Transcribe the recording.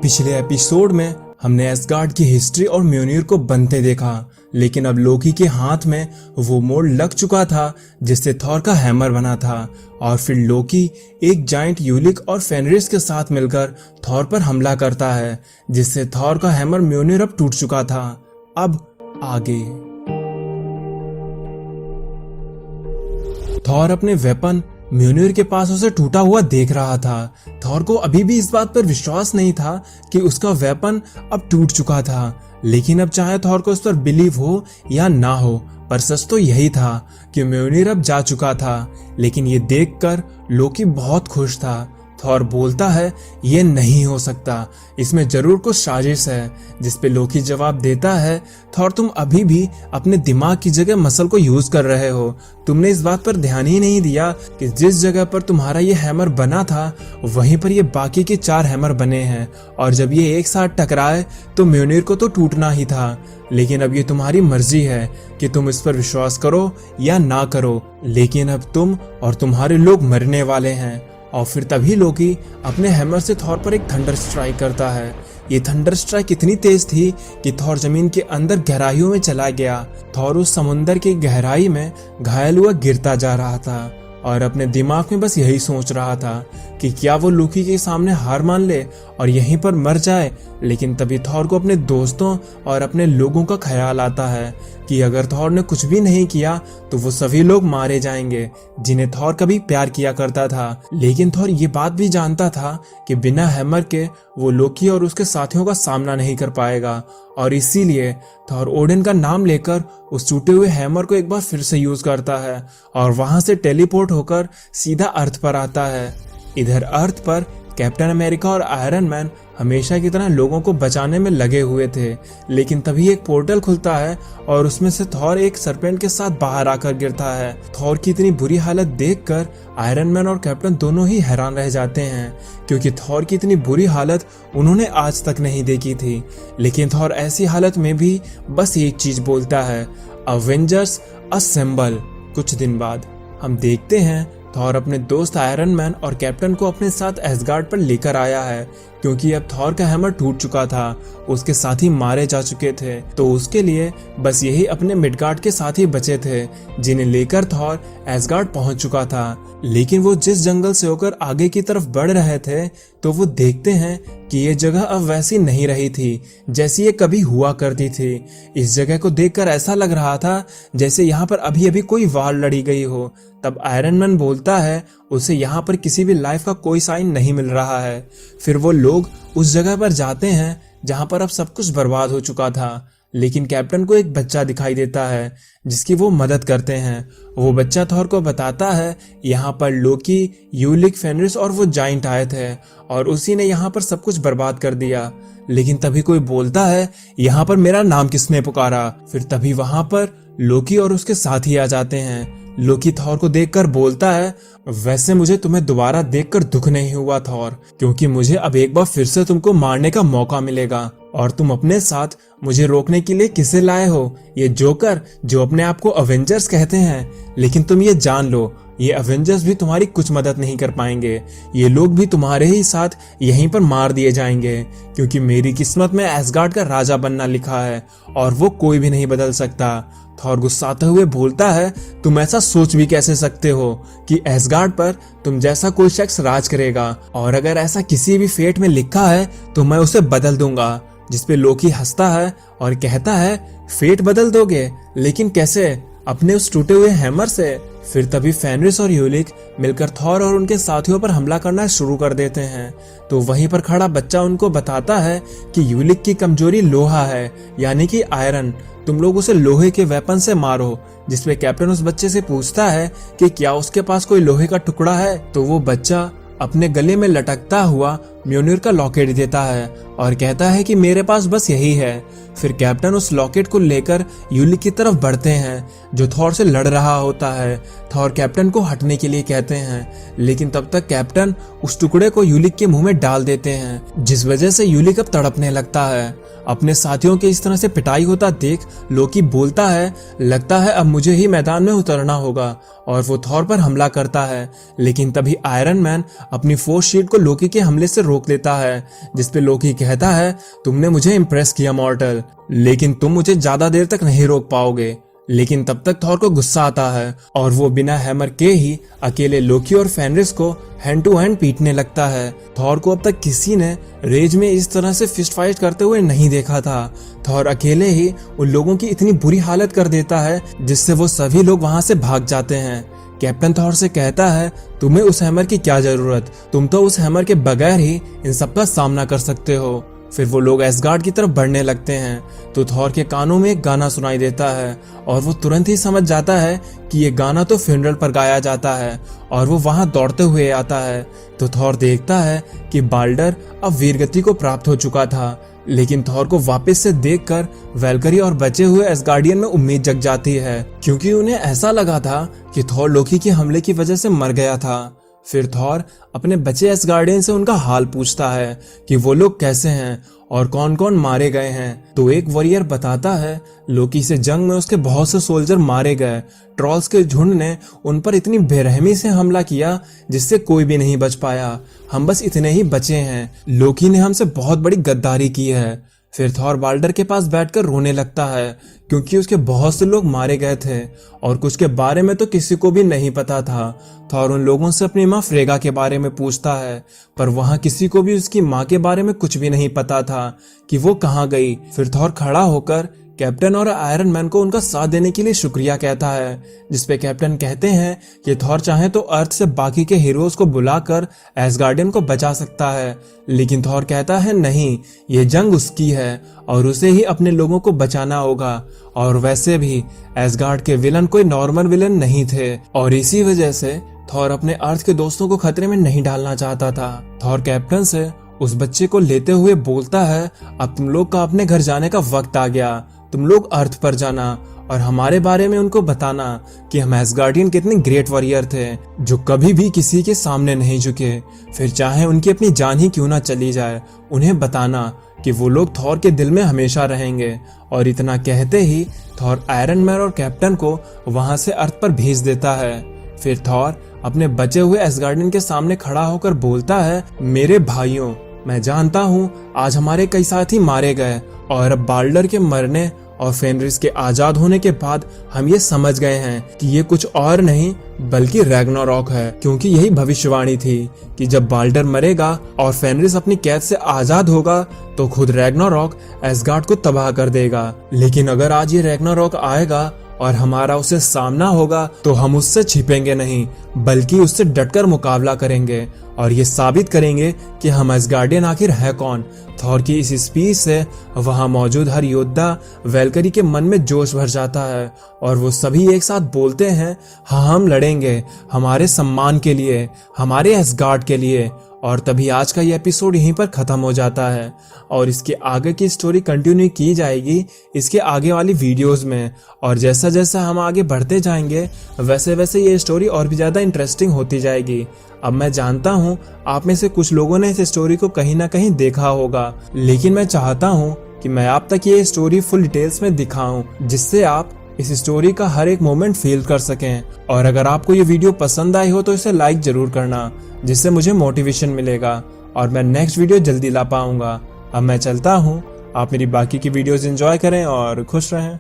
पिछले एपिसोड में हमने एसगार्ड की हिस्ट्री और म्योनिर को बनते देखा, लेकिन अब लोकी के हाथ में वो मोड़ लग चुका था जिससे थॉर का हैमर बना था। और फिर लोकी एक जाइंट यूलिक और फेनरिस के साथ मिलकर थॉर पर हमला करता है, जिससे थॉर का हैमर म्योनिर अब टूट चुका था। अब आगे थॉर अपने वेपन म्योनिर के पास उसे टूटा हुआ देख रहा था। थॉर को अभी भी इस बात पर विश्वास नहीं था कि उसका वेपन अब टूट चुका था, लेकिन अब चाहे थॉर को उस पर बिलीव हो या ना हो, पर सच तो यही था कि म्योनिर अब जा चुका था। लेकिन ये देखकर लोकी बहुत खुश था। थॉर बोलता है ये नहीं हो सकता, इसमें जरूर कुछ साजिश है, जिस पे लोकी जवाब देता है थॉर तुम अभी भी अपने दिमाग की जगह मसल को यूज कर रहे हो। तुमने इस बात पर ध्यान ही नहीं दिया कि जिस जगह पर तुम्हारा ये हैमर बना था वहीं पर ये बाकी के 4 हैमर बने हैं, और जब ये एक साथ टकराए तो म्योनिर को तो टूटना ही था। लेकिन अब ये तुम्हारी मर्जी है कि तुम इस पर विश्वास करो या ना करो, लेकिन अब तुम और तुम्हारे लोग मरने वाले हैं। और फिर तभी लोकी अपने हैमर से थॉर पर एक थंडर स्ट्राइक करता है। ये थंडर स्ट्राइक इतनी तेज थी कि थॉर जमीन के अंदर गहराइयों में चला गया। थॉर उस समुंदर की गहराई में घायल हुआ गिरता जा रहा था और अपने दिमाग में बस यही सोच रहा था कि क्या वो लोकी के सामने हार मान ले और यहीं पर मर जाए। लेकिन तभी थॉर को अपने दोस्तों और अपने लोगों का ख्याल आता है कि अगर थॉर ने कुछ भी नहीं किया तो वो सभी लोग मारे जाएंगे जिन्हें थॉर कभी प्यार किया करता था। लेकिन थॉर ये बात भी जानता था कि बिना हैमर के वो लोकी और उसके साथियों का सामना नहीं कर पाएगा, और इसीलिए थॉर ओडिन का नाम लेकर उस टूटे हुए हैमर को एक बार फिर से यूज करता है और वहां से टेलीपोर्ट होकर सीधा अर्थ पर आता है। इधर अर्थ पर कैप्टन अमेरिका और आयरन मैन हमेशा की तरह लोगों को बचाने में लगे हुए थे, लेकिन तभी एक पोर्टल खुलता है और उसमें से थॉर एक सरपेंट के साथ बाहर आकर गिरता है। थॉर की इतनी बुरी हालत देखकर आयरन मैन और कैप्टन दोनों ही हैरान रह जाते हैं, क्योंकि थॉर की इतनी बुरी हालत उन्होंने आज तक नहीं देखी थी। लेकिन थॉर ऐसी हालत में भी बस एक चीज बोलता है, अवेंजर्स असेंबल। कुछ दिन बाद हम देखते हैं थॉर अपने दोस्त आयरन मैन और कैप्टन को अपने साथ एसगार्ड पर लेकर आया है, क्योंकि अब थॉर का हैमर टूट चुका था, उसके साथी मारे जा चुके थे, तो उसके लिए बस यही अपने मिडगार्ड के साथी बचे थे जिन्हें लेकर थॉर एसगार्ड पहुंच चुका था। लेकिन वो जिस जंगल से होकर आगे की तरफ बढ़ रहे थे तो वो देखते हैं कि ये जगह अब वैसी नहीं रही थी जैसी ये कभी हुआ करती थी। इस जगह को देखकर ऐसा लग रहा था जैसे यहाँ पर अभी अभी कोई वार लड़ी गई हो। तब आयरन मैन बोलता है उसे यहाँ पर किसी भी लाइफ का कोई साइन नहीं मिल रहा है। फिर वो लोग उस जगह पर जाते हैं जहाँ पर अब सब कुछ बर्बाद हो चुका था, लेकिन कैप्टन को एक बच्चा दिखाई देता है जिसकी वो मदद करते हैं। वो बच्चा थॉर को बताता है यहाँ पर लोकी, यूलिक, फेनरिस और वो जाइंट आए थे और उसी ने यहाँ पर सब कुछ बर्बाद कर दिया। लेकिन तभी कोई बोलता है यहाँ पर मेरा नाम किसने पुकारा। फिर तभी वहां पर लोकी और उसके साथी आ जाते हैं। लोकी थॉर को देखकर बोलता है वैसे मुझे तुम्हें दोबारा देखकर दुख नहीं हुआ थॉर, क्योंकि मुझे अब एक बार फिर से तुमको मारने का मौका मिलेगा। और तुम अपने साथ मुझे रोकने के लिए किसे लाए हो? ये जोकर जो अपने आप को अवेंजर्स कहते हैं। लेकिन तुम ये जान लो ये अवेंजर्स भी तुम्हारी कुछ मदद नहीं कर पाएंगे। ये लोग भी तुम्हारे ही साथ यहीं पर मार दिए जाएंगे, क्योंकि मेरी किस्मत में एसगार्ड का राजा बनना लिखा है और वो कोई भी नहीं बदल सकता। थॉर गुस्साते हुए बोलता है तुम ऐसा सोच भी कैसे सकते हो कि एसगार्ड पर तुम जैसा कोई शख्स राज करेगा, और अगर ऐसा किसी भी फेट में लिखा है तो मैं उसे बदल दूंगा। जिसपे लोकी हंसता है और कहता है फेट बदल दोगे, लेकिन कैसे? अपने उस टूटे हुए हैमर से। फिर तभी फेनरिस और यूलिक मिलकर थॉर और उनके साथियों पर हमला करना शुरू कर देते हैं। तो वहीं पर खड़ा बच्चा उनको बताता है कि यूलिक की कमजोरी लोहा है, यानी कि आयरन। तुम लोग उसे लोहे के वेपन से मारो। जिसपे कैप्टन उस बच्चे से पूछता है कि क्या उसके पास कोई लोहे का टुकड़ा है, तो वो बच्चा अपने गले में लटकता हुआ म्योनिर का लॉकेट देता है और कहता है कि मेरे पास बस यही है। फिर कैप्टन उस लॉकेट को लेकर यूलिक की तरफ बढ़ते हैं जो थॉर से लड़ रहा होता है। थॉर कैप्टन को हटने के लिए कहते हैं, लेकिन तब तक कैप्टन उस टुकड़े को यूलिक के मुंह में डाल देते हैं, जिस वजह से यूलिक अब तड़पने लगता है। अपने साथियों के इस तरह से पिटाई होता देख लोकी बोलता है, लगता है अब मुझे ही मैदान में उतरना होगा, और वो थॉर पर हमला करता है। लेकिन तभी आयरन मैन अपनी फोर्स शील्ड को लोकी के हमले से रोक लेता है, जिसपे लोकी कहता है, तुमने मुझे इम्प्रेस किया मॉर्टल, लेकिन तुम मुझे ज्यादा देर तक नहीं रोक पाओगे। लेकिन तब तक थॉर को गुस्सा आता है और वो बिना हैमर के ही अकेले लोकी और फेनरिस को हैंड टू हैंड पीटने लगता है। थॉर को अब तक किसी ने रेज में इस तरह से फिस्ट फाइट करते हुए नहीं देखा था। थॉर अकेले ही उन लोगों की इतनी बुरी हालत कर देता है जिससे वो सभी लोग वहां से भाग जाते हैं। कैप्टन थॉर से कहता है, तुम्हें उस हैमर की क्या जरूरत, तुम तो उस हैमर के बगैर ही इन सब का सामना कर सकते हो। फिर वो लोग एसगार्ड की तरफ बढ़ने लगते हैं तो थॉर के कानों में एक गाना सुनाई देता है और वो तुरंत ही समझ जाता है कि ये गाना तो फ्यूनरल पर गाया जाता है, और वो वहां दौड़ते हुए आता है तो थॉर देखता है कि बाल्डर अब वीरगति को प्राप्त हो चुका था। लेकिन थॉर को वापस से देखकर वैल्करी और बचे हुए एसगार्डियन में उम्मीद जग जाती है, क्योंकि उन्हें ऐसा लगा था कि थॉर लोकी के हमले की वजह से मर गया था। फिर थॉर अपने बचे एसगार्डियन से उनका हाल पूछता है कि वो लोग कैसे हैं और कौन कौन मारे गए हैं। तो एक वॉरियर बताता है, लोकी से जंग में उसके बहुत से सोल्जर मारे गए, ट्रॉल्स के झुंड ने उन पर इतनी बेरहमी से हमला किया जिससे कोई भी नहीं बच पाया, हम बस इतने ही बचे हैं, लोकी ने हमसे बहुत बड़ी गद्दारी की है। फिर थॉर बाल्डर के पास बैठकर रोने लगता है क्योंकि उसके बहुत से लोग मारे गए थे और कुछ के बारे में तो किसी को भी नहीं पता था। थॉर उन लोगों से अपनी माँ फ्रेगा के बारे में पूछता है, पर वहां किसी को भी उसकी माँ के बारे में कुछ भी नहीं पता था कि वो कहाँ गई। फिर थॉर खड़ा होकर कैप्टन और आयरन मैन को उनका साथ देने के लिए शुक्रिया कहता है, जिसपे कैप्टन कहते हैं कि थॉर चाहे तो अर्थ से बाकी के हीरोज को बुलाकर एसगार्डियन को बचा सकता है। लेकिन थॉर कहता है, नहीं, ये जंग उसकी है और उसे ही अपने लोगों को बचाना होगा, और वैसे भी एसगार्ड के विलन कोई नॉर्मल विलन नहीं थे, और इसी वजह से थॉर अपने अर्थ के दोस्तों को खतरे में नहीं डालना चाहता था। थॉर कैप्टन से उस बच्चे को लेते हुए बोलता है, अब तुम लोग का अपने घर जाने का वक्त आ गया, तुम लोग अर्थ पर जाना और हमारे बारे में उनको बताना कि हम एसगार्डियन कितने ग्रेट वॉरियर थे जो कभी भी किसी के सामने नहीं झुके, फिर चाहे उनकी अपनी जान ही क्यों ना चली जाए, उन्हें बताना कि वो लोग थॉर के दिल में हमेशा रहेंगे। और इतना कहते ही थॉर आयरन मैन और कैप्टन को वहां से अर्थ पर भेज देता है। फिर थॉर अपने बचे हुए एसगार्डियन के सामने खड़ा होकर बोलता है, मेरे भाइयों, मैं जानता हूँ आज हमारे कई साथी मारे गए और अब बाल्डर के मरने और फेनरिस के आजाद होने के बाद हम ये समझ गए हैं कि ये कुछ और नहीं बल्कि रैग्नारॉक है, क्योंकि यही भविष्यवाणी थी कि जब बाल्डर मरेगा और फेनरिस अपनी कैद से आजाद होगा तो खुद रैग्नारॉक एसगार्ड को तबाह कर देगा। लेकिन अगर आज ये रैग्नारॉक आएगा और हमारा उससे सामना होगा तो हम उससे छिपेंगे नहीं बल्कि उससे डटकर मुकाबला करेंगे और ये साबित करेंगे कि हम एसगार्डियन आखिर है कौन। थॉर की इस स्पीच से वहां मौजूद हर योद्धा वैल्करी के मन में जोश भर जाता है और वो सभी एक साथ बोलते हैं, हाँ हम लड़ेंगे, हमारे सम्मान के लिए, हमारे एसगार्ड के लिए। और तभी आज का ये एपिसोड यहीं पर खत्म हो जाता है और इसके आगे की स्टोरी कंटिन्यू की जाएगी इसके आगे वाली वीडियोस में। और जैसा जैसा हम आगे बढ़ते जाएंगे वैसे वैसे ये स्टोरी और भी ज़्यादा इंटरेस्टिंग होती जाएगी। अब मैं जानता हूँ आप में से कुछ लोगों ने इस स्टोरी को कहीं ना कहीं देखा होगा, लेकिन मैं चाहता हूँ कि मैं आप तक ये स्टोरी फुल डिटेल्स में दिखाऊं जिससे आप इस स्टोरी का हर एक मोमेंट फील कर सकें। और अगर आपको ये वीडियो पसंद आई हो तो इसे लाइक जरूर करना, जिससे मुझे मोटिवेशन मिलेगा और मैं नेक्स्ट वीडियो जल्दी ला पाऊंगा। अब मैं चलता हूँ, आप मेरी बाकी की वीडियोस एंजॉय करें और खुश रहें।